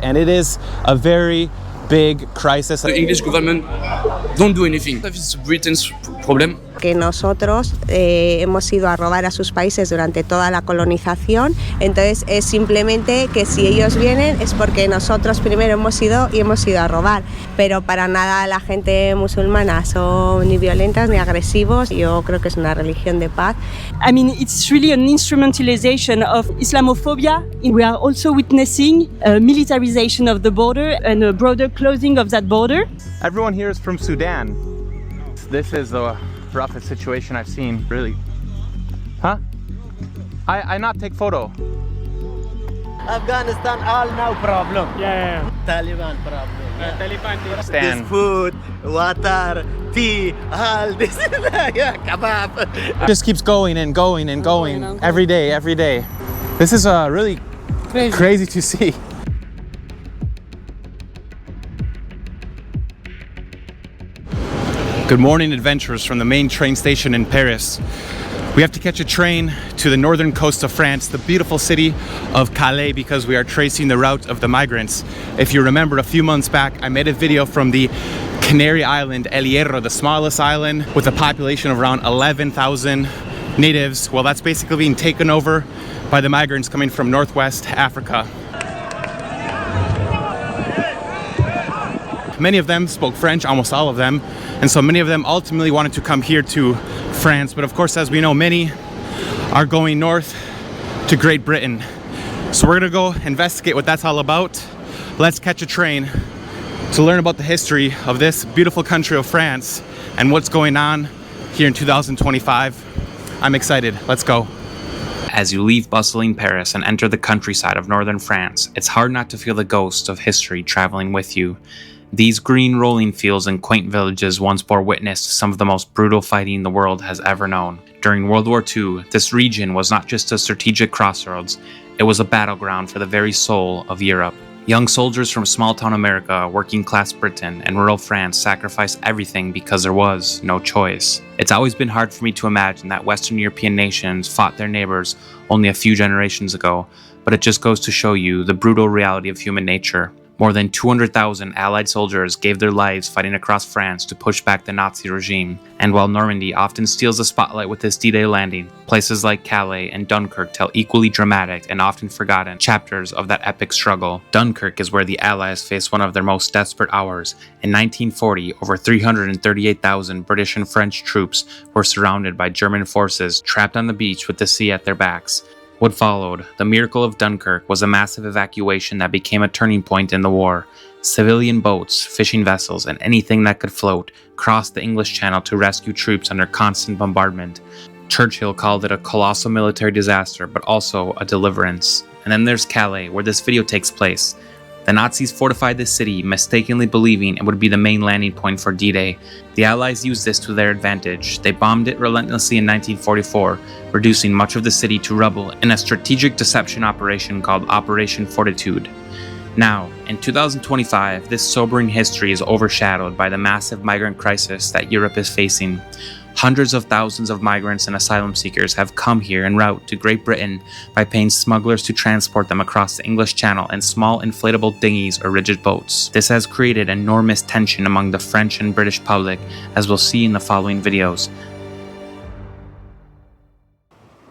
And it is a very big crisis. The English government don't do anything. It's Britain's problem. Que nosotros hemos ido a robar a sus países durante toda la colonización, entonces es simplemente que si ellos vienen es porque nosotros primero hemos ido a robar, pero para nada la gente musulmana son ni violentas ni agresivos. Yo creo que es una religión de paz. I mean, it's really an instrumentalization of Islamophobia. We are also witnessing a militarization of the border and a broader closing of that border. Everyone here is from Sudan. This is the roughest situation I've seen, really. Huh? I not take photo. Afghanistan all now problem. Yeah. Taliban problem. Yeah. Taliban. Stand. This food, water, tea, all this. Yeah, kebab. It just keeps going and going and going every day, every day. This is really crazy to see. Good morning, adventurers from the main train station in Paris. We have to catch a train to the northern coast of France, the beautiful city of Calais, because we are tracing the route of the migrants. If you remember, a few months back, I made a video from the Canary Island, El Hierro, the smallest island with a population of around 11,000 natives. Well, that's basically being taken over by the migrants coming from Northwest Africa. Many of them spoke French, almost all of them, and so many of them ultimately wanted to come here to France. But of course, as we know, many are going north to Great Britain. So we're gonna go investigate what that's all about. Let's catch a train to learn about the history of this beautiful country of France and what's going on here in 2025. I'm excited. Let's go. As you leave bustling Paris and enter the countryside of northern France, it's hard not to feel the ghost of history traveling with you. These green rolling fields and quaint villages once bore witness to some of the most brutal fighting the world has ever known. During World War II, this region was not just a strategic crossroads, it was a battleground for the very soul of Europe. Young soldiers from small-town America, working-class Britain, and rural France sacrificed everything because there was no choice. It's always been hard for me to imagine that Western European nations fought their neighbors only a few generations ago, but it just goes to show you the brutal reality of human nature. More than 200,000 Allied soldiers gave their lives fighting across France to push back the Nazi regime. And while Normandy often steals the spotlight with its D-Day landing, places like Calais and Dunkirk tell equally dramatic and often forgotten chapters of that epic struggle. Dunkirk is where the Allies faced one of their most desperate hours. In 1940, over 338,000 British and French troops were surrounded by German forces, trapped on the beach with the sea at their backs. What followed, the miracle of Dunkirk, was a massive evacuation that became a turning point in the war. Civilian boats, fishing vessels, and anything that could float crossed the English Channel to rescue troops under constant bombardment. Churchill called it a colossal military disaster, but also a deliverance. And then there's Calais, where this video takes place. The Nazis fortified this city, mistakenly believing it would be the main landing point for D-Day. The Allies used this to their advantage. They bombed it relentlessly in 1944, reducing much of the city to rubble in a strategic deception operation called Operation Fortitude. Now, in 2025, this sobering history is overshadowed by the massive migrant crisis that Europe is facing. Hundreds of thousands of migrants and asylum seekers have come here en route to Great Britain by paying smugglers to transport them across the English Channel in small inflatable dinghies or rigid boats. This has created enormous tension among the French and British public, as we'll see in the following videos.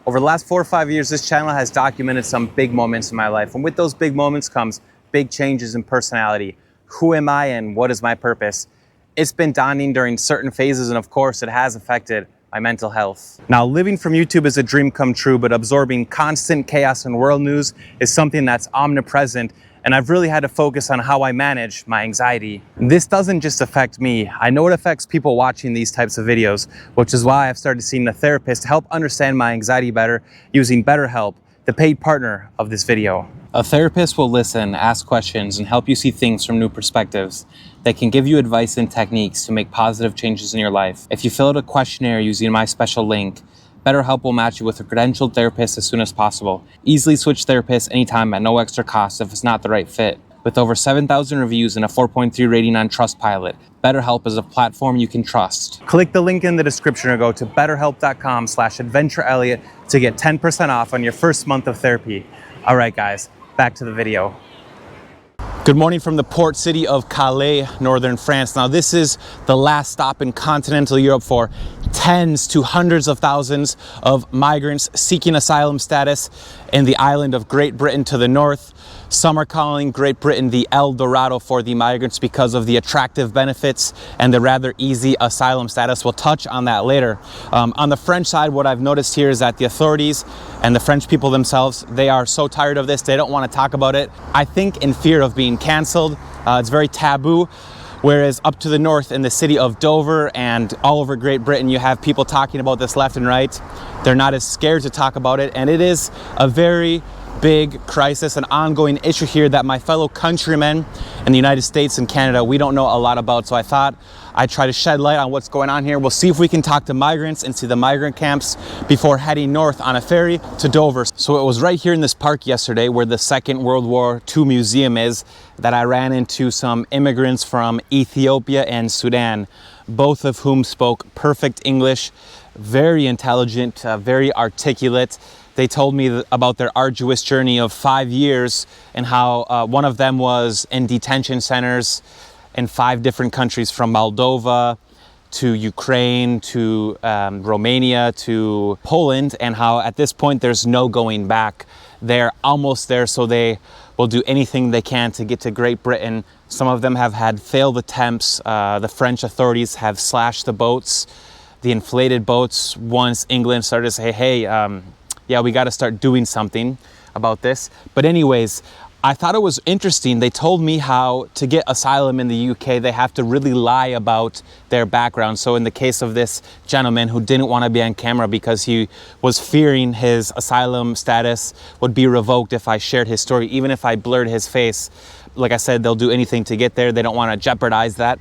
Over the last 4 or 5 years, this channel has documented some big moments in my life. And with those big moments comes big changes in personality. Who am I and what is my purpose? It's been daunting during certain phases, and of course, it has affected my mental health. Now, living from YouTube is a dream come true, but absorbing constant chaos and world news is something that's omnipresent, and I've really had to focus on how I manage my anxiety. This doesn't just affect me. I know it affects people watching these types of videos, which is why I've started seeing a therapist to help understand my anxiety better using BetterHelp, the paid partner of this video. A therapist will listen, ask questions, and help you see things from new perspectives. They can give you advice and techniques to make positive changes in your life. If you fill out a questionnaire using my special link, BetterHelp will match you with a credentialed therapist as soon as possible. Easily switch therapists anytime at no extra cost if it's not the right fit. With over 7,000 reviews and a 4.3 rating on Trustpilot, BetterHelp is a platform you can trust. Click the link in the description or go to betterhelp.com/adventureelliot to get 10% off on your first month of therapy. All right, guys, back to the video. Good morning from the port city of Calais, northern France. Now, this is the last stop in continental Europe for tens to hundreds of thousands of migrants seeking asylum status in the island of Great Britain to the north. Some are calling Great Britain the El Dorado for the migrants because of the attractive benefits and the rather easy asylum status. We'll touch on that later. On the French side, what I've noticed here is that the authorities and the French people themselves, they are so tired of this, they don't want to talk about it. I think in fear of being canceled. It's very taboo. Whereas up to the north in the city of Dover and all over Great Britain, you have people talking about this left and right. They're not as scared to talk about it. And it is a very big crisis, an ongoing issue here that my fellow countrymen in the United States and Canada, we don't know a lot about. So I thought I'd try to shed light on what's going on here. We'll see if we can talk to migrants and see the migrant camps before heading north on a ferry to Dover. So it was right here in this park yesterday where the Second World War II Museum is that I ran into some immigrants from Ethiopia and Sudan, both of whom spoke perfect English, very intelligent, very articulate. They told me about their arduous journey of 5 years and how one of them was in detention centers in 5 different countries, from Moldova to Ukraine to Romania to Poland, and how at this point there's no going back. They're almost there, so they will do anything they can to get to Great Britain. Some of them have had failed attempts. The French authorities have slashed the boats, the inflated boats, once England started to say, hey, yeah, we got to start doing something about this. But anyways, I thought it was interesting. They told me how to get asylum in the UK, they have to really lie about their background. So in the case of this gentleman who didn't want to be on camera because he was fearing his asylum status would be revoked if I shared his story, even if I blurred his face. Like I said, they'll do anything to get there. They don't want to jeopardize that.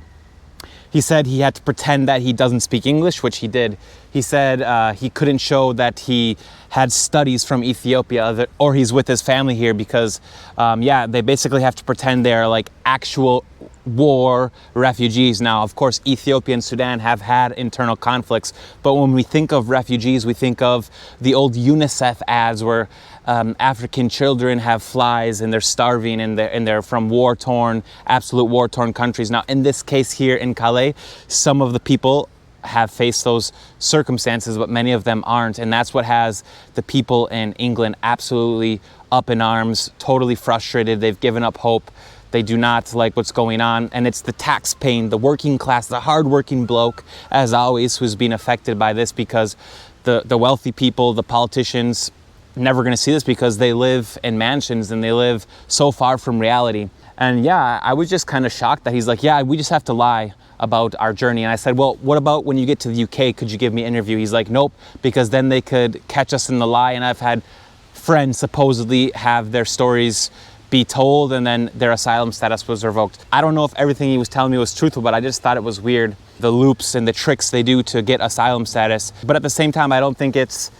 He said he had to pretend that he doesn't speak English, which he did. He said he couldn't show that he had studies from Ethiopia or he's with his family here because, yeah, they basically have to pretend they're like actual war refugees. Now, of course, Ethiopia and Sudan have had internal conflicts, but when we think of refugees, we think of the old UNICEF ads where African children have flies and they're starving and they're from war-torn, absolute war-torn countries. Now, in this case here in Calais, some of the people have faced those circumstances, but many of them aren't. And that's what has the people in England absolutely up in arms, totally frustrated. They've given up hope. They do not like what's going on. And it's the tax-paying, the working class, the hard-working bloke, as always, who's been affected by this because the wealthy people, the politicians, never going to see this because they live in mansions and they live so far from reality. And yeah, I was just kind of shocked that he's like, yeah, we just have to lie about our journey. And I said, well, what about when you get to the UK? Could you give me an interview? He's like, nope, because then they could catch us in the lie. And I've had friends supposedly have their stories be told and then their asylum status was revoked. I don't know if everything he was telling me was truthful, but I just thought it was weird, the loops and the tricks they do to get asylum status. But at the same time, I don't think it's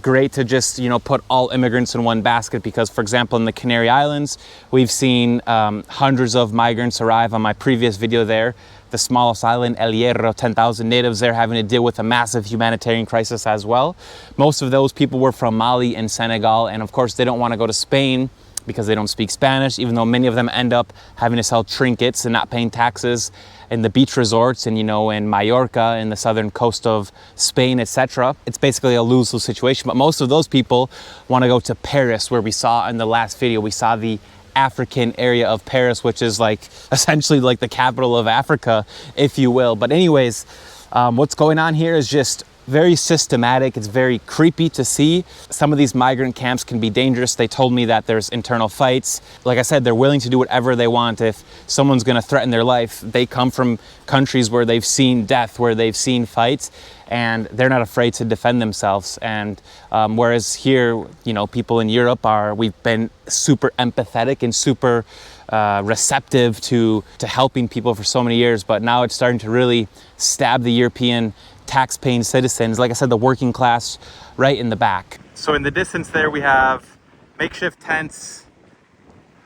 great to just, put all immigrants in one basket because, for example, in the Canary Islands, we've seen hundreds of migrants arrive. On my previous video there, the smallest island, El Hierro, 10,000 natives there having to deal with a massive humanitarian crisis as well. Most of those people were from Mali and Senegal, and of course they don't want to go to Spain because they don't speak Spanish, even though many of them end up having to sell trinkets and not paying taxes in the beach resorts and, in Mallorca, in the southern coast of Spain, etc. It's basically a lose-lose situation. But most of those people want to go to Paris, where we saw in the last video, we saw the African area of Paris, which is like essentially like the capital of Africa, if you will. But anyways, what's going on here is just very systematic. It's very creepy to see. Some of these migrant camps can be dangerous. They told me that there's internal fights. Like I said, they're willing to do whatever they want. If someone's going to threaten their life, they come from countries where they've seen death, where they've seen fights, and they're not afraid to defend themselves. And whereas here, people in Europe we've been super empathetic and super receptive to helping people for so many years, but now it's starting to really stab the European tax-paying citizens, like I said, the working class, right in the back. So in the distance there, we have makeshift tents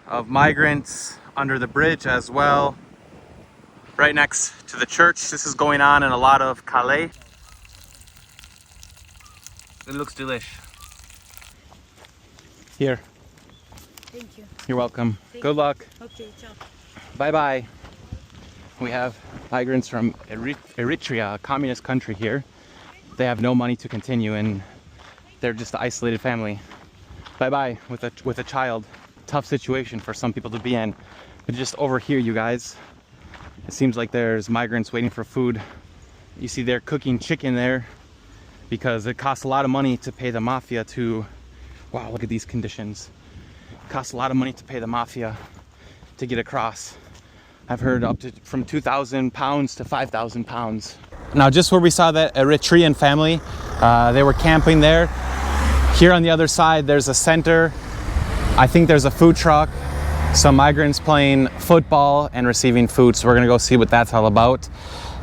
of migrants under the bridge as well, right next to the church. This is going on in a lot of Calais. It looks delish. Here. Thank you. You're welcome. Good luck. Okay, ciao. Bye-bye. We have migrants from Eritrea, a communist country here. They have no money to continue and they're just an isolated family. Bye-bye with a child. Tough situation for some people to be in. But just over here, you guys, it seems like there's migrants waiting for food. You see they're cooking chicken there because it costs a lot of money to pay the mafia to, wow, look at these conditions. It costs a lot of money to pay the mafia to get across. I've heard up to from 2,000 pounds to 5,000 pounds. Now, just where we saw that Eritrean family, they were camping there. Here on the other side, there's a center. I think there's a food truck, some migrants playing football and receiving food. So we're gonna go see what that's all about.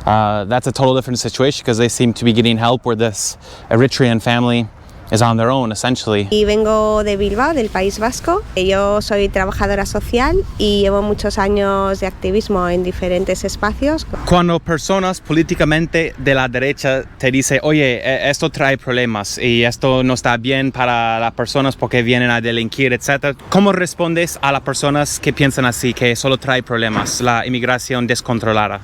That's a total different situation because they seem to be getting help where this Eritrean family is on their own, essentially. Y vengo de Bilbao, del País Vasco. Yo soy trabajadora social y llevo muchos años de activismo en diferentes espacios. Cuando personas políticamente de la derecha te dicen, oye, esto trae problemas y esto no está bien para las personas porque vienen a delinquir, etc., ¿cómo respondes a las personas que piensan así, que solo trae problemas, la inmigración descontrolada?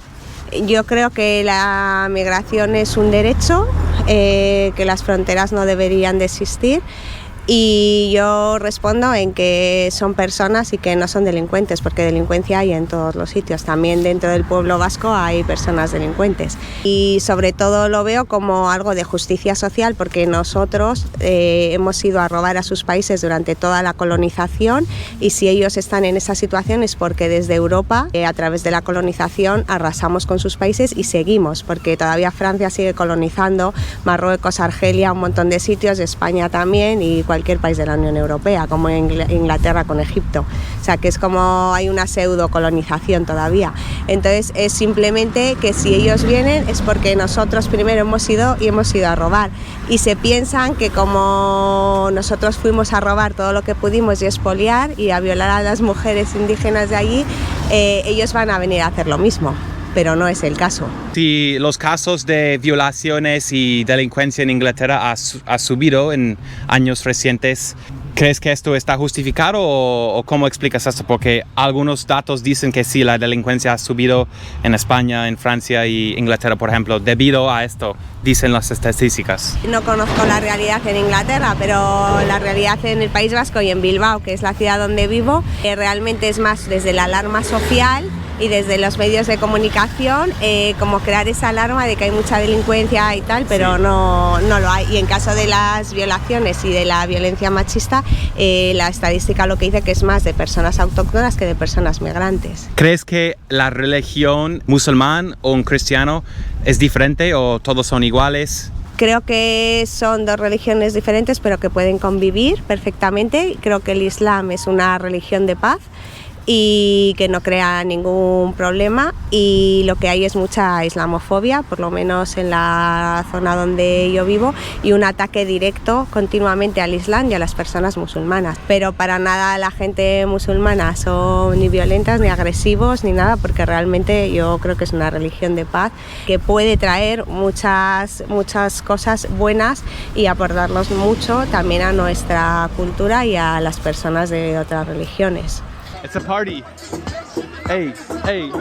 Yo creo que la migración es un derecho, que las fronteras no deberían de existir y yo respondo en que son personas y que no son delincuentes, porque delincuencia hay en todos los sitios, también dentro del pueblo vasco hay personas delincuentes y sobre todo lo veo como algo de justicia social porque nosotros hemos ido a robar a sus países durante toda la colonización y si ellos están en esa situación es porque desde Europa a través de la colonización arrasamos con sus países y seguimos, porque todavía Francia sigue colonizando, Marruecos, Argelia, un montón de sitios, España también y cualquier país de la Unión Europea, como Inglaterra con Egipto. O sea, que es como hay una pseudo colonización todavía. Entonces, es simplemente que si ellos vienen es porque nosotros primero hemos ido a robar. Y se piensan que como nosotros fuimos a robar todo lo que pudimos y expoliar y a violar a las mujeres indígenas de allí, ellos van a venir a hacer lo mismo. Pero no es el caso. Si los casos de violaciones y delincuencia en Inglaterra ha subido en años recientes, ¿crees que esto está justificado o cómo explicas esto? Porque algunos datos dicen que sí, la delincuencia ha subido en España, en Francia y Inglaterra, por ejemplo, debido a esto, dicen las estadísticas. No conozco la realidad en Inglaterra, pero la realidad en el País Vasco y en Bilbao, que es la ciudad donde vivo, realmente es más desde la alarma social y desde los medios de comunicación, como crear esa alarma de que hay mucha delincuencia y tal, pero sí, no lo hay. Y en caso de las violaciones y de la violencia machista, la estadística lo que dice que es más de personas autóctonas que de personas migrantes. ¿Crees que la religión musulmán o un cristiano es diferente o todos son iguales? Creo que son dos religiones diferentes, pero que pueden convivir perfectamente. Creo que el Islam es una religión de paz y que no crea ningún problema, y lo que hay es mucha islamofobia, por lo menos en la zona donde yo vivo, y un ataque directo continuamente al Islam y a las personas musulmanas. Pero para nada la gente musulmana son ni violentas ni agresivos ni nada, porque realmente yo creo que es una religión de paz que puede traer muchas cosas buenas y aportarnos mucho también a nuestra cultura y a las personas de otras religiones. It's a party. Hey, hey.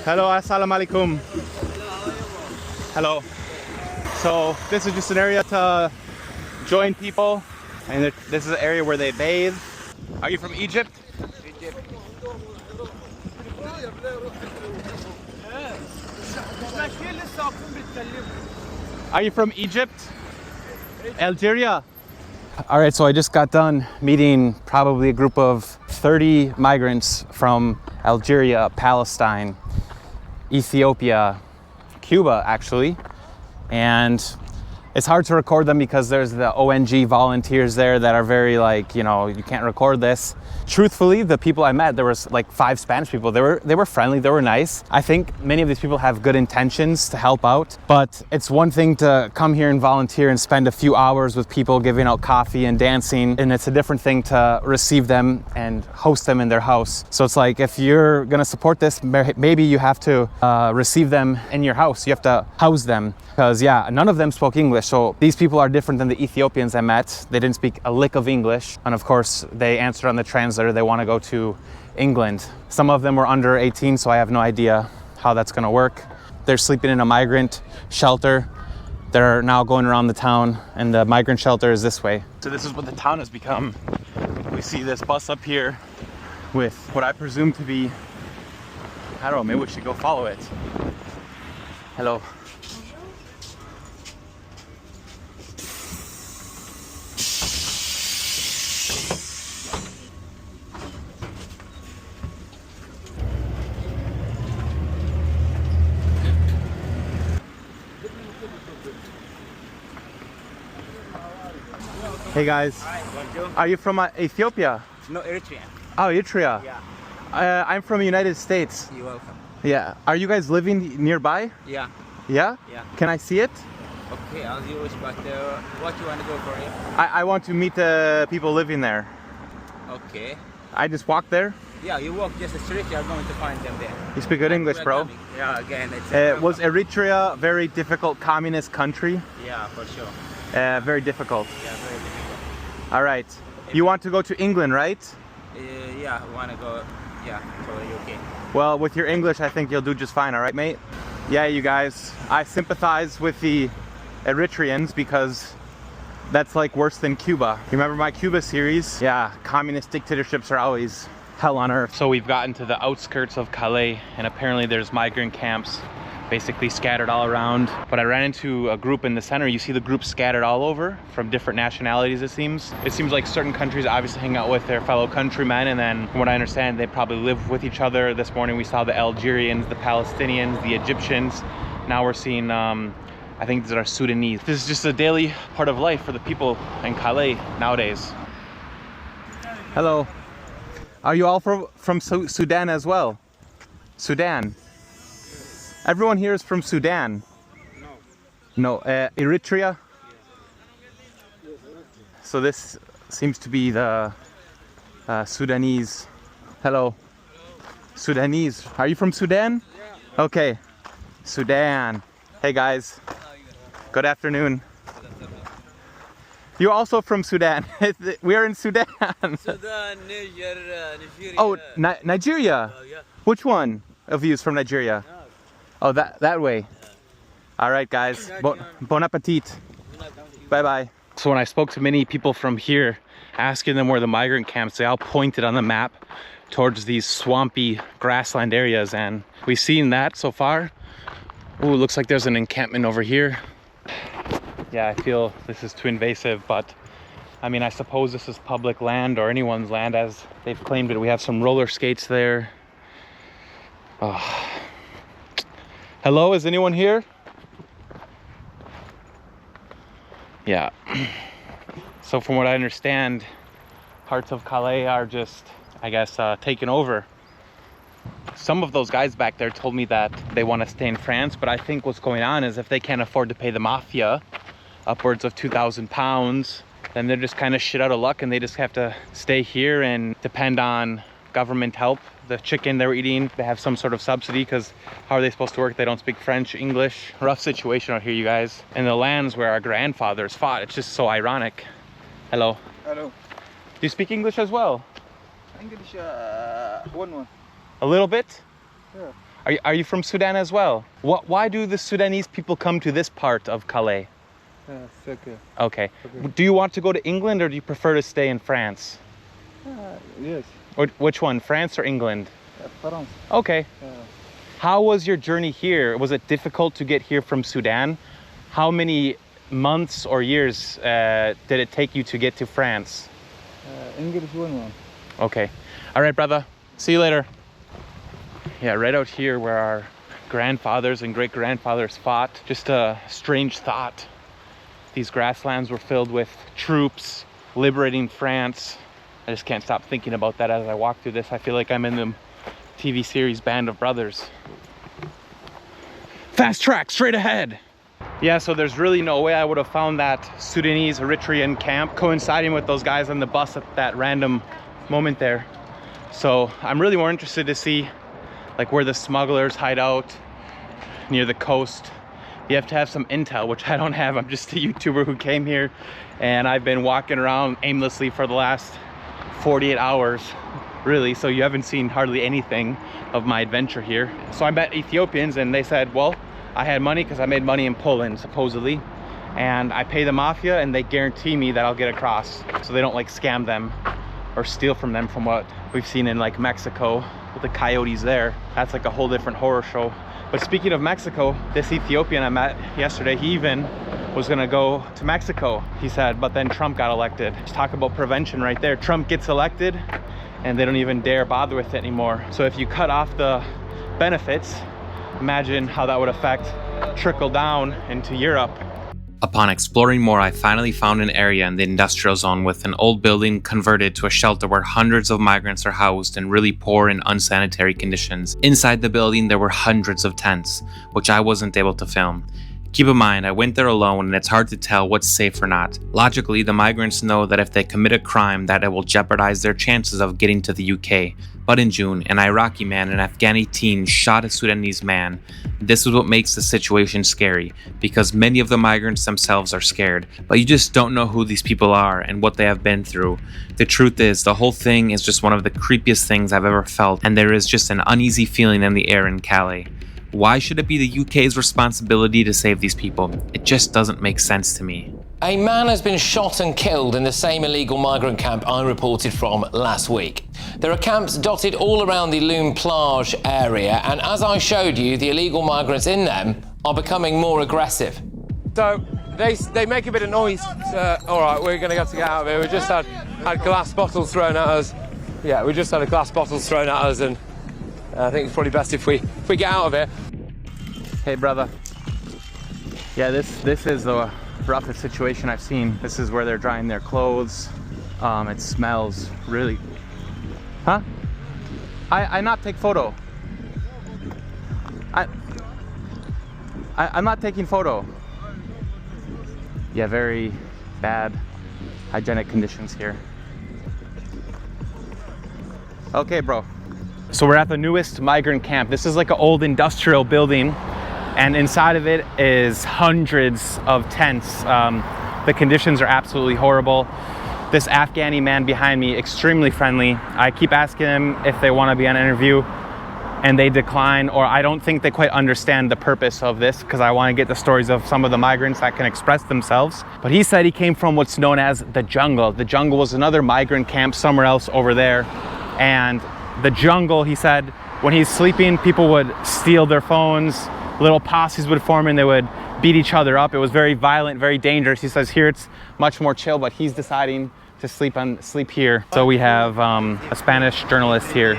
Hello, assalamu alaikum. Hello. So this is just an area to join people, and this is an area where they bathe. Are you from Egypt? Egypt. Are you from Egypt? Algeria? All right, so I just got done meeting probably a group of 30 migrants from Algeria, Palestine, Ethiopia, Cuba, actually. And it's hard to record them because there's the ONG volunteers there that are very like, you know, you can't record this. Truthfully, the people I met, there was like 5 Spanish people. They were friendly, they were nice. I think many of these people have good intentions to help out, but it's one thing to come here and volunteer and spend a few hours with people giving out coffee and dancing, and it's a different thing to receive them and host them in their house. So it's like, if you're gonna support this, maybe you have to receive them in your house. You have to house them, because yeah, none of them spoke English. so these people are different than the Ethiopians I met. They didn't speak a lick of English. And of course, they answered on the translator they want to go to England. Some of them were under 18, so I have no idea how that's going to work. They're sleeping in a migrant shelter. They're now going around the town, and the migrant shelter is this way. So this is what the town has become. We see this bus up here with what I presume to be, I don't know, maybe we should go follow it. Hello. Hey guys, are you from Ethiopia? No, Eritrean. Oh, Eritrea. Yeah. I'm from the United States. You're welcome. Yeah. Are you guys living nearby? Yeah. Yeah? Yeah. Can I see it? Okay, as you wish, but what you want to go for it? I want to meet the people living there. Okay. I just walk there. Yeah, you walk just a street, you're going to find them there. You speak good English, bro. Yeah, again, it's... Was Eritrea a very difficult communist country? Yeah, for sure. Very difficult. Yeah, very difficult. All right. You want to go to England, right? Yeah, I want to go, yeah, to the UK. Well, with your English, I think you'll do just fine, all right, mate? Yeah, you guys, I sympathize with the Eritreans because that's like worse than Cuba. You remember my Cuba series? Yeah, communist dictatorships are always hell on earth. So we've gotten to the outskirts of Calais, and apparently there's migrant camps basically scattered all around. But I ran into a group in the center. You see the group scattered all over from different nationalities, it seems. It seems like certain countries obviously hang out with their fellow countrymen, and then from what I understand, they probably live with each other. This morning we saw the Algerians, the Palestinians, the Egyptians. Now we're seeing, I think these are Sudanese. This is just a daily part of life for the people in Calais nowadays. Hello. Are you all from Sudan as well? Sudan? Everyone here is from Sudan? No. No, Eritrea? So this seems to be the Sudanese. Hello. Sudanese. Are you from Sudan? Yeah. Okay. Sudan. Hey guys. Good afternoon. You're also from Sudan. We are in Sudan. Sudan, Nigeria. Oh, Nigeria? Yeah. Which one of you is from Nigeria? Oh, that way. All right, guys. Bon appetit. Bye-bye. So when I spoke to many people from here, asking them where the migrant camps, they all pointed on the map towards these swampy grassland areas, and we've seen that so far. Ooh, looks like there's an encampment over here. Yeah, I feel this is too invasive, but I mean, I suppose this is public land or anyone's land as they've claimed it. We have some roller skates there. Oh. Hello, is anyone here? Yeah. So from what I understand, parts of Calais are just, I guess, taken over. Some of those guys back there told me that they want to stay in France, but I think what's going on is if they can't afford to pay the mafia upwards of £2,000, then they're just kind of shit out of luck and they just have to stay here and depend on government help. The chicken they're eating, they have some sort of subsidy because how are they supposed to work? They don't speak French, English. Rough situation out here, you guys. In the lands where our grandfathers fought, it's just so ironic. Hello. Hello. Do you speak English as well? English, one. A little bit? Yeah. Are you from Sudan as well? Why do the Sudanese people come to this part of Calais? It's okay. Okay. Do you want to go to England or do you prefer to stay in France? Yes. Or which one, France or England? France. Okay. How was your journey here? Was it difficult to get here from Sudan? How many months or years did it take you to get to France? English one. Okay. All right, brother. See you later. Yeah, right out here where our grandfathers and great-grandfathers fought. Just a strange thought. These grasslands were filled with troops liberating France. I just can't stop thinking about that as I walk through this. I feel like I'm in the TV series Band of Brothers. Fast track, straight ahead. Yeah, so there's really no way I would have found that Sudanese Eritrean camp coinciding with those guys on the bus at that random moment there. So I'm really more interested to see like where the smugglers hide out near the coast. you have to have some intel, which I don't have. I'm just a YouTuber who came here, and I've been walking around aimlessly for the last 48 hours, really. So you haven't seen hardly anything of my adventure here. So I met Ethiopians, and they said, well, I had money because I made money in Poland, supposedly. And I pay the mafia, and they guarantee me that I'll get across. So they don't like scam them or steal from them, from what we've seen in like Mexico with the coyotes there. That's like a whole different horror show. But speaking of Mexico, this Ethiopian I met yesterday, he even was gonna go to Mexico, he said, but then Trump got elected. Just talk about prevention right there. Trump gets elected and they don't even dare bother with it anymore. So if you cut off the benefits, imagine how that would affect, trickle down into Europe. Upon exploring more, I finally found an area in the industrial zone with an old building converted to a shelter where hundreds of migrants are housed in really poor and unsanitary conditions. Inside the building, there were hundreds of tents, which I wasn't able to film. Keep in mind, I went there alone and it's hard to tell what's safe or not. Logically, the migrants know that if they commit a crime, that it will jeopardize their chances of getting to the UK. But in June, an Iraqi man and Afghani teen shot a Sudanese man. This is what makes the situation scary, because many of the migrants themselves are scared, but you just don't know who these people are and what they have been through. The truth is, the whole thing is just one of the creepiest things I've ever felt, and there is just an uneasy feeling in the air in Calais. Why should it be the UK's responsibility to save these people? It just doesn't make sense to me. A man has been shot and killed in the same illegal migrant camp I reported from last week. There are camps dotted all around the Loom Plage area, and as I showed you, the illegal migrants in them are becoming more aggressive. So they make a bit of noise. All right, we're going to have to get out of here. We just had glass bottles thrown at us. Yeah, we just had a glass bottles thrown at us, and I think it's probably best if we get out of here. Hey, brother. Yeah, this is the roughest situation I've seen. This is where they're drying their clothes. It smells really... Huh? I not take photo. I'm not taking photo. Yeah, very bad hygienic conditions here. Okay, bro. So we're at the newest migrant camp. This is like an old industrial building, and inside of it is hundreds of tents. The conditions are absolutely horrible. This Afghani man behind me, extremely friendly. I keep asking him if they want to be on an interview, and they decline, or I don't think they quite understand the purpose of this, because I want to get the stories of some of the migrants that can express themselves. But he said he came from what's known as the jungle. The jungle was another migrant camp somewhere else over there, and the jungle, he said, when he's sleeping, people would steal their phones, little posses would form and they would beat each other up. It was very violent, very dangerous. He says here it's much more chill, but he's deciding to sleep here. So we have a Spanish journalist here.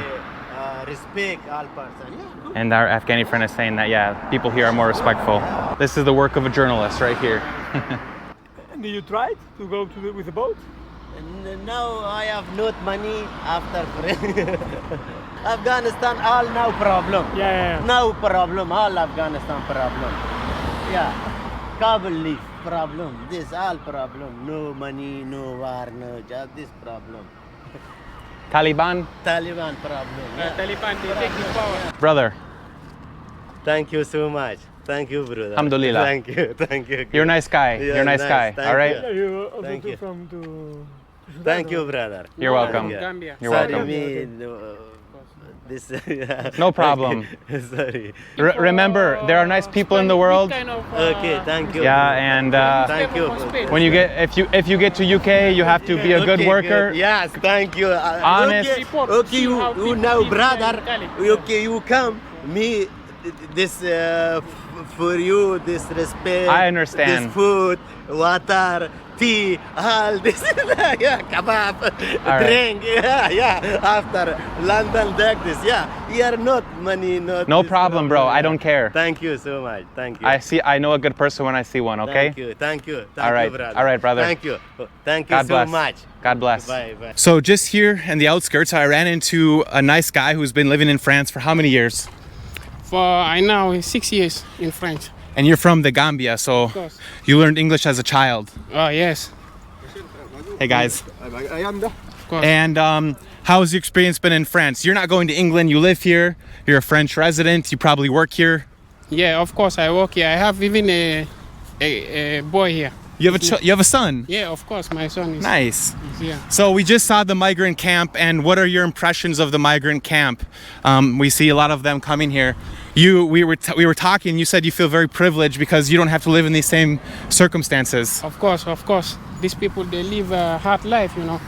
Respect all persons. And our Afghani friend is saying that, yeah, people here are more respectful. This is the work of a journalist right here. Do you try to go with the boat? Now I have not money after Afghanistan, all no problem. Yeah. No problem, all Afghanistan problem. Yeah, Kabul leave problem, this all problem. No money, no war, no job, this problem. Taliban problem. Yeah. Taliban, they take the power. Brother. Thank you so much. Thank you, brother. Alhamdulillah. Thank you. You're a nice guy. You're a nice guy. All right? Yeah, you also Thank you. from to Thank you, brother. You're welcome. Gambia. You're Sorry, welcome. This, No problem. Sorry. Remember, there are nice people in the world. Okay, thank you. Yeah, and thank you. when you get, if you get to UK, you have to be a good worker. Good. Yes, thank you. Honest. Okay, you now, brother. Okay, you come. Me, this for you, this respect. I understand. This food, water, tea, all this. Yeah, kebab, drink. Yeah. After London, like this. Yeah, here not money, not. No problem, bro. I don't care. Thank you so much. Thank you. I know a good person when I see one. Okay. Thank you. All right, brother. all right, brother. Thank you God so bless. much. God bless. Bye. So just here in the outskirts, I ran into a nice guy who's been living in France for how many years? For I now 6 years in French. And you're from the Gambia, so you learned English as a child. Oh yes. Hey guys. I am the. Of course. And how's your experience been in France? You're not going to England, you live here, you're a French resident, you probably work here. Yeah, of course I work here. I have even a boy here. You have a son? Yeah, of course, my son is. Nice. Is here. So we just saw the migrant camp, and what are your impressions of the migrant camp? We see a lot of them coming here. We were talking. You said you feel very privileged because you don't have to live in these same circumstances. Of course. These people, they live a hard life, you know.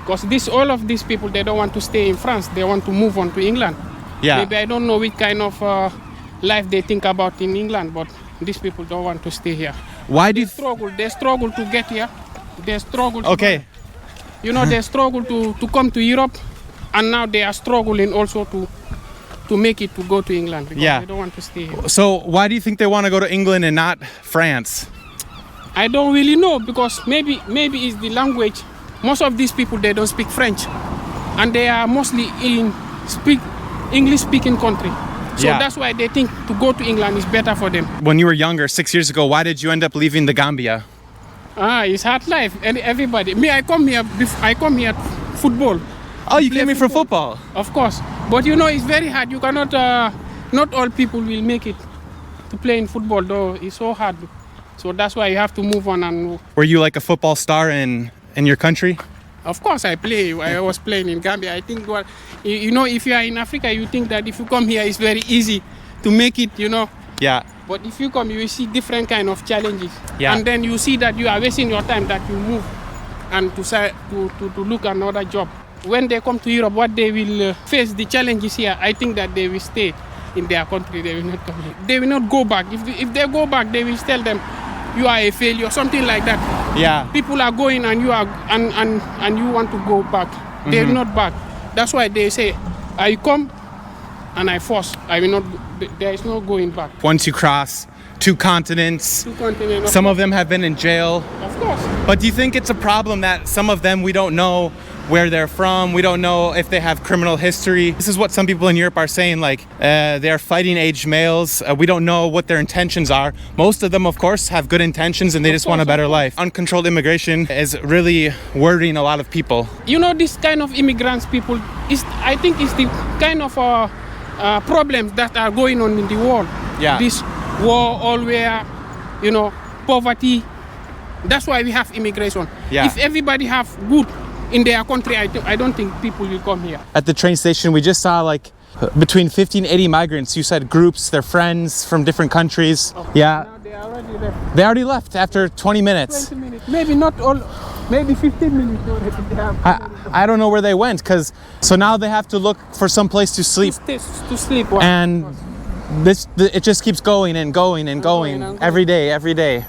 Because all of these people, they don't want to stay in France. They want to move on to England. Yeah. Maybe I don't know which kind of life they think about in England, but these people don't want to stay here. Why do you They struggle to get here. They struggle to Okay. They struggle to come to Europe, and now they are struggling also to make it to go to England because they don't want to stay here. So why do you think they want to go to England and not France? I don't really know, because maybe it's the language. Most of these people, they don't speak French, and they are mostly in English-speaking country. So that's why they think to go to England is better for them. When you were younger, 6 years ago, why did you end up leaving the Gambia? It's hard life, and everybody. Me, I come here football. Oh, you came here for football? Of course, but it's very hard. You cannot. Not all people will make it to play in football, though. It's so hard. So that's why you have to move on and. Were you like a football star in your country? Of course, I play. I was playing in Gambia. I think, if you are in Africa, you think that if you come here, it's very easy to make it, Yeah. But if you come, you will see different kind of challenges. Yeah. And then you see that you are wasting your time, that you move and to look another job. When they come to Europe, what they will face the challenges here, I think that they will stay in their country. They will not come here. They will not go back. If they go back, they will tell them, you are a failure, something like that. Yeah. People are going and you are and you want to go back. They're not back. That's why they say, I come and I force. I will not. There is no going back. Once you cross two continents, Continents. some of them have been in jail. Of course. But do you think it's a problem that some of them, we don't know where they're from? We don't know if they have criminal history. This is what some people in Europe are saying, like they're fighting age males. We don't know what their intentions are. Most of them, of course, have good intentions and they just want a better life. Uncontrolled immigration is really worrying a lot of people. This kind of immigrants people, I think it's the kind of problems that are going on in the world. Yeah. This war, all where, poverty. That's why we have immigration. Yeah. If everybody have good in their country, I don't think people will come here. At the train station, we just saw like between 50 and 80 migrants. You said groups, they're friends from different countries. Yeah. Now they already left. They already left after 20 minutes. 20 minutes. Maybe not all, maybe 15 minutes already. I don't know where they went, so now they have to look for some place to sleep. To sleep. And it just keeps going and going and going every day.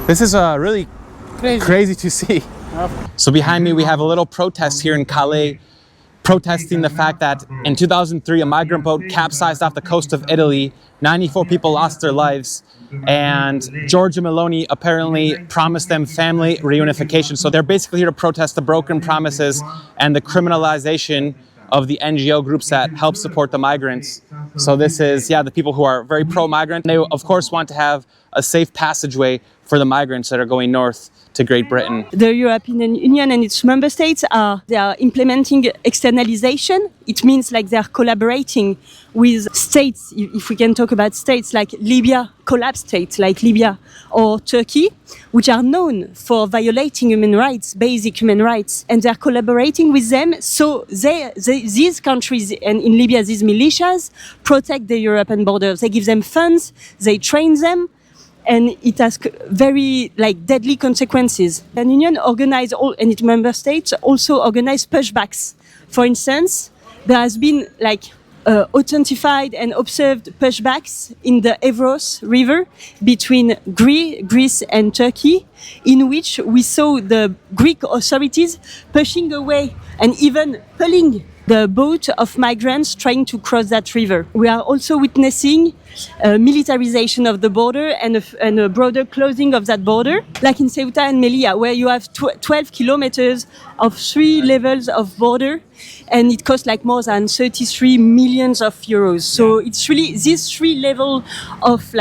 This is really crazy to see. So behind me we have a little protest here in Calais, protesting the fact that in 2003 a migrant boat capsized off the coast of Italy. 94 people lost their lives, and Giorgia Meloni apparently promised them family reunification. So they're basically here to protest the broken promises and the criminalization of the NGO groups that help support the migrants. So this is, the people who are very pro-migrant. They, of course, want to have a safe passageway for the migrants that are going north to Great Britain. The European Union and its member states are implementing externalization. It means like they're collaborating with states, if we can talk about states like Libya, collapsed states like Libya or Turkey, which are known for violating human rights, basic human rights, and they're collaborating with them. So these countries, and in Libya, these militias, protect the European borders. They give them funds, they train them, and it has very deadly consequences. The Union organized and its member states also organize pushbacks. For instance, there has been authentified and observed pushbacks in the Evros River between Greece and Turkey, in which we saw the Greek authorities pushing away and even pulling the boat of migrants trying to cross that river. We are also witnessing militarization of the border and a broader closing of that border, like in Ceuta and Melilla, where you have 12 kilometers of 3 levels of border, and it costs more than 33 million euros. So it's really these 3 levels of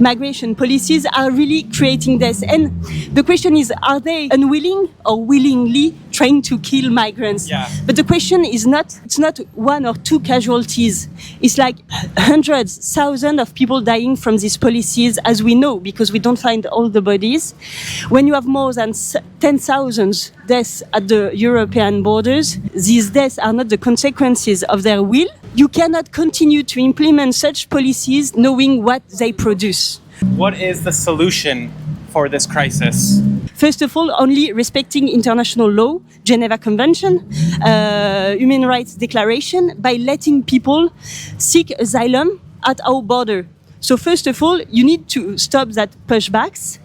migration policies are really creating this. And the question is, are they unwilling or willingly trying to kill migrants. Yeah. But the question is it's not one or two casualties. It's like hundreds, thousands of people dying from these policies, as we know, because we don't find all the bodies. When you have more than 10,000 deaths at the European borders, these deaths are not the consequences of their will. You cannot continue to implement such policies knowing what they produce. What is the solution for this crisis? First of all, only respecting international law, Geneva Convention, Human Rights Declaration, by letting people seek asylum at our border. So first of all, you need to stop that pushbacks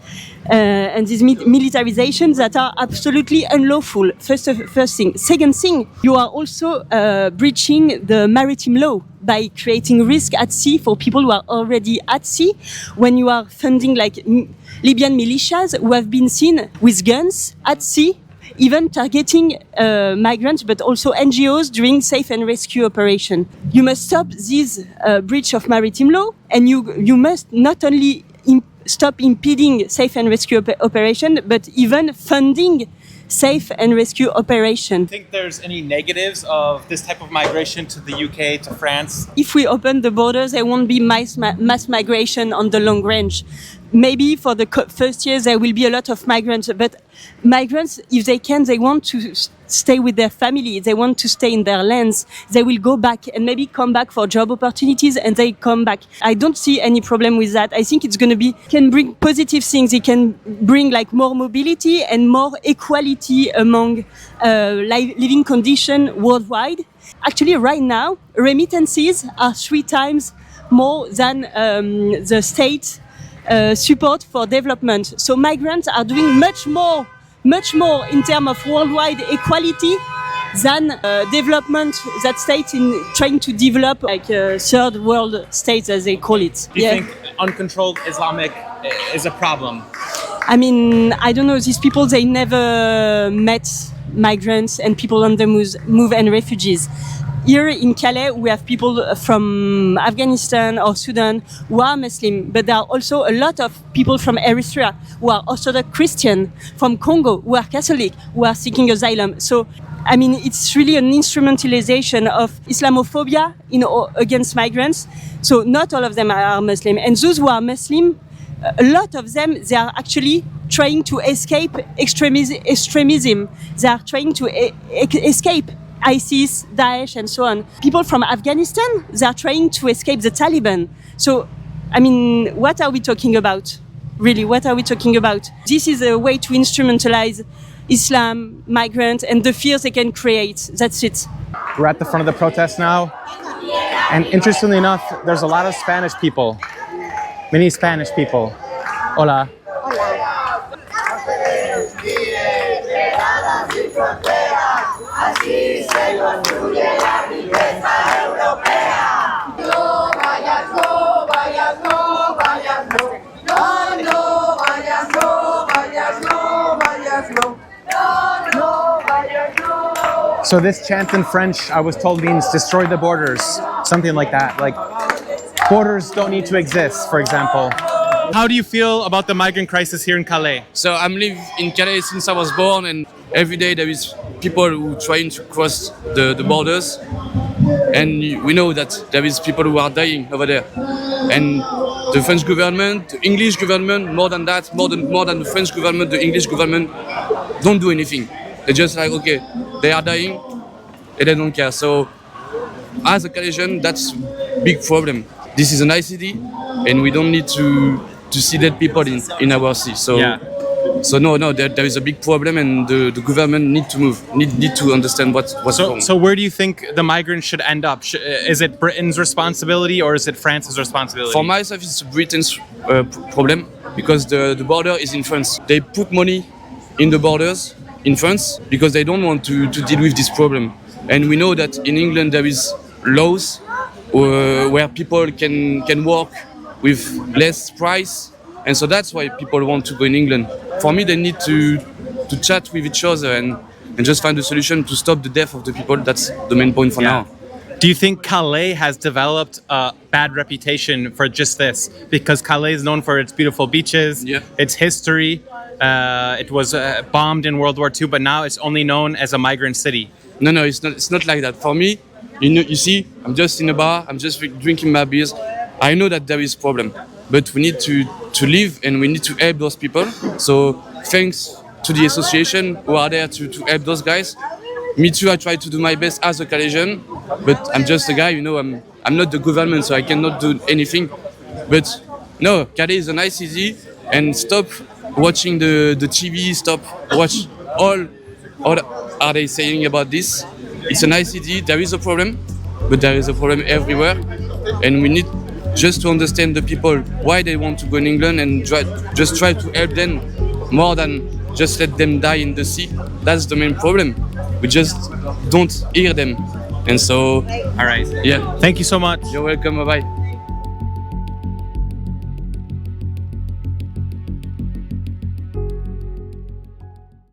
and these militarizations that are absolutely unlawful. First thing. Second thing, you are also breaching the maritime law by creating risk at sea for people who are already at sea. When you are funding like Libyan militias who have been seen with guns at sea, even targeting migrants, but also NGOs during safe and rescue operation. You must stop this breach of maritime law, and you must not only stop impeding safe and rescue operation, but even funding safe and rescue operation. Do you think there's any negatives of this type of migration to the UK, to France? If we open the borders, there won't be mass migration on the long range. Maybe for the first years there will be a lot of migrants, but migrants, if they can, they want to stay with their family, they want to stay in their lands, they will go back and maybe come back for job opportunities and they come back. I don't see any problem with that. I think it's going to can bring positive things. It can bring like more mobility and more equality among living conditions worldwide. Actually, right now, remittances are 3 times more than the state support for development. So migrants are doing much more in terms of worldwide equality than development that states in trying to develop like third world states, as they call it. Do you think uncontrolled Islamic is a problem? I mean, I don't know. These people, they never met migrants and people on the move and refugees. Here in Calais, we have people from Afghanistan or Sudan who are Muslim, but there are also a lot of people from Eritrea who are Orthodox Christian, from Congo who are Catholic, who are seeking asylum. So, I mean, it's really an instrumentalization of Islamophobia against migrants. So not all of them are Muslim. And those who are Muslim, a lot of them, they are actually trying to escape extremism. They are trying to escape ISIS, Daesh, and so on. People from Afghanistan, they are trying to escape the Taliban. So, I mean, what are we talking about? Really, what are we talking about? This is a way to instrumentalize Islam, migrants, and the fears they can create. That's it. We're at the front of the protest now. And interestingly enough, there's a lot of Spanish people. Many Spanish people. Hola. Así se construye la riqueza europea. No vayas, no vayas, no vayas, no. No, no vayas, no vayas, no vayas, no. No, no vayas, no. So this chant in French, I was told, means destroy the borders. Something like that. Like, borders don't need to exist, for example. How do you feel about the migrant crisis here in Calais? So I'm living in Calais since I was born, and every day there is people who are trying to cross the borders, and we know that there is people who are dying over there. And the French government, the English government, more than that, more than the French government, the English government don't do anything. They're just like, okay, they are dying, and they don't care. So as a Calaisian, that's a big problem. This is an ICD, and we don't need to see dead people in our sea. So, so no, there is a big problem, and the government need to move, need to understand what's wrong. So where do you think the migrants should end up? Is it Britain's responsibility or is it France's responsibility? For myself, it's Britain's problem, because the border is in France. They put money in the borders in France because they don't want to deal with this problem. And we know that in England there is laws where people can work with less price, and so that's why people want to go in England. For me, they need to chat with each other and just find a solution to stop the death of the people. That's the main point for now. Do you think Calais has developed a bad reputation for just this? Because Calais is known for its beautiful beaches, its history. It was bombed in World War II, but now it's only known as a migrant city. No, it's not. It's not like that. For me, you see, I'm just in a bar. I'm just drinking my beers. I know that there is problem, but we need to live and we need to help those people. So thanks to the association who are there to help those guys. Me too. I try to do my best as a Calaisan, but I'm just a guy. I'm not the government, so I cannot do anything. But no, Calais is a nice city, and stop watching the TV. Stop watch all are they saying about this. It's a nice city. There is a problem, but there is a problem everywhere, and we need just to understand the people why they want to go in England and try to help them more than just let them die in the sea. That's the main problem. We just don't hear them, and so all right. Yeah. Thank you so much. You're welcome. Bye bye.